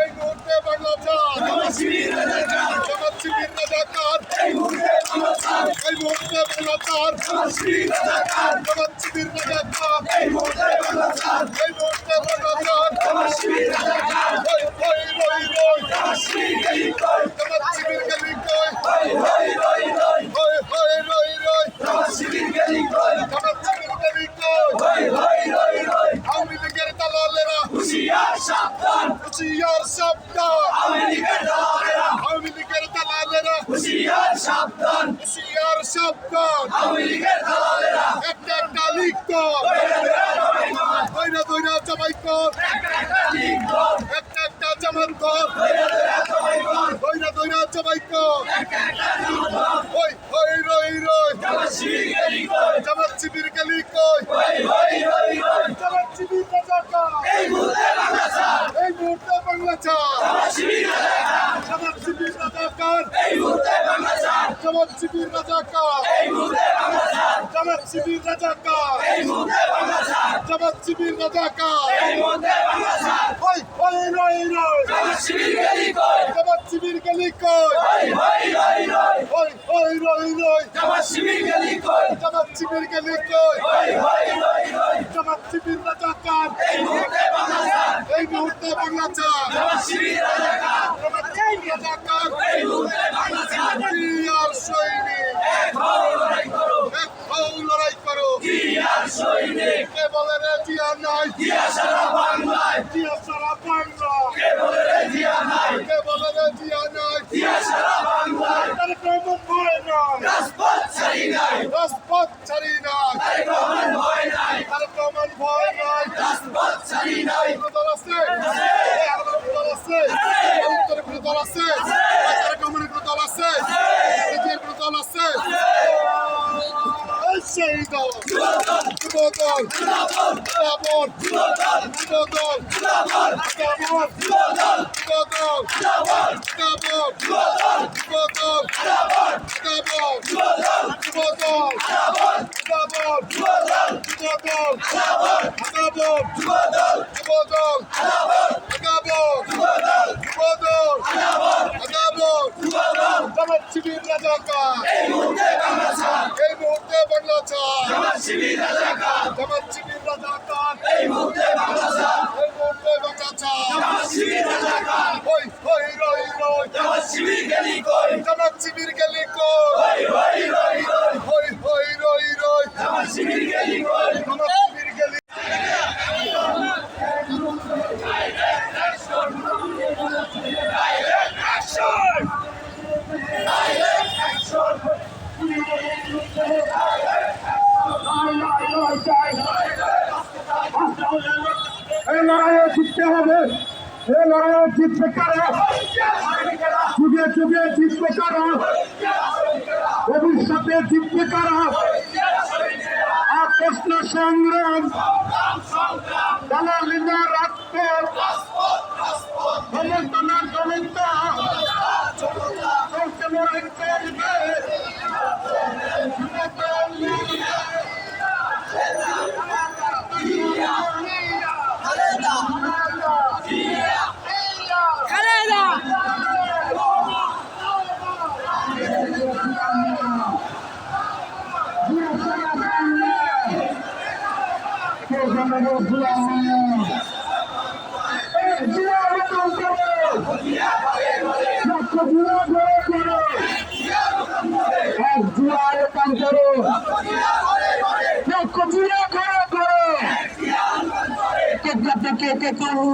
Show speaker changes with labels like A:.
A: এই মুহূর্তে বাংলা চার জামাত শিবির রাজাকার এই মুহূর্তে বাংলা চার জামাত শিবির রাজাকার এই মুহূর্তে বাংলা চার জামাত শিবির রাজাকার হই রই রই জামাত শিবির গলি কই জামাত শিবির গলি কই হই রই রই হই রই রই জামাত শিবির গলি কই জামাত শিবির গলি কই হই রই রই আওয়ামী লীগের দালালেরা হুঁশিয়ার সাবধান আওয়ামী লীগের দালালেরা হুঁশিয়ার সাবধান আওয়ামী লীগের দালালেরা
B: একটা লিখত দইরা দইরা জমাই কর একটা জামাত কর দইরা দইরা জমাই কর ওই ওই রই রই জামাত শিবির গলি কই জামাত শিবির রাজাকার
A: এই মুহূর্তে বাংলা চার
B: এই মুহূর্তে বাংলা চার
A: জামাত শিবির রাজাকার
B: জামাত শিবির রাজাকার
A: এই মুহূর্তে বাংলা চার
B: জামাত শিবির রাজাকার
A: এই মুহূর্তে বাংলা চার
B: জামাত শিবির রাজাকার
A: এই মুহূর্তে বাংলা চার
B: জামাত শিবির রাজাকার
A: এই মুহূর্তে বাংলা চার
B: ওই ওই রই রই
A: জামাত শিবির গলি কই
B: জামাত শিবির গলি কই
A: হই রই রই
B: ওই ওই রই রই
A: জামাত শিবির গলি কই
B: জামাত শিবির গলি কই
A: হই রই রই
B: জামাত শিবির রাজাকার
A: এই মুহূর্তে বাংলা চার
B: এই মুহূর্তে বাংলা চার
A: জামাত শিবির রাজাকার
B: জামাত শিবির রাজাকার
A: এই মুহূর্তে বাংলা চার
B: আর সৈনিক
A: এক হও লড়াই করো
B: এক হও লড়াই করো
A: কি আর সৈনিক
B: কে বলে রে জিয়া নাই
A: জিয়া সারা বাংলায়
B: জিয়া সারা বাংলা
A: কে বলে রে জিয়া নাই
B: কে বলে রে জিয়া নাই
A: জিয়া সারা বাংলায়
B: তারেক রহমান ভয় নাই
A: রাজপথ ছাড়ি নাই
B: রাজপথ ছাড়ি নাই
A: তারেক রহমান ভয় নাই
B: তারেক রহমান ভয় নাই
A: রাজপথ ছাড়ি নাই
B: কোনো দল আছে কোনো দল আছে উত্তরে কোনো দল আছে তারেক রহমানের কোনো দল আছে এজিএর কোনো দল আছে এই সেই দল যুবদল যুবদল যুবদল যুবদল যুবদল যুবদল জামাত শিবির রাজাকার
A: এই মুহূর্তে বাংলা চার
B: এই মুহূর্তে বাংলা চার
A: জামাত শিবির রাজাকার
B: জামাত শিবির রাজাকার
A: এই মুহূর্তে বাংলা চার
B: এই মুহূর্তে বাংলা চার
A: জামাত শিবির রাজাকার
B: ওই ওই রই রই
A: জামাত শিবির গলি কই
B: জামাত শিবির গলি কই
A: হই রই রই
B: ওই ওই রই রই
A: জামাত শিবির গলি কই
B: জামাত শিবির গলি
C: এই লড়াইয়ে জিততে হবে এই লড়াইয়ে জিততে কারা যুগে যুগে জিততে কারা ভবিষ্যতে জিততে কারা আর প্রশ্ন সংগ্রাম দালালিনা রাজপথ সমর্থনা জনতা চলতে লড়াই করবে করো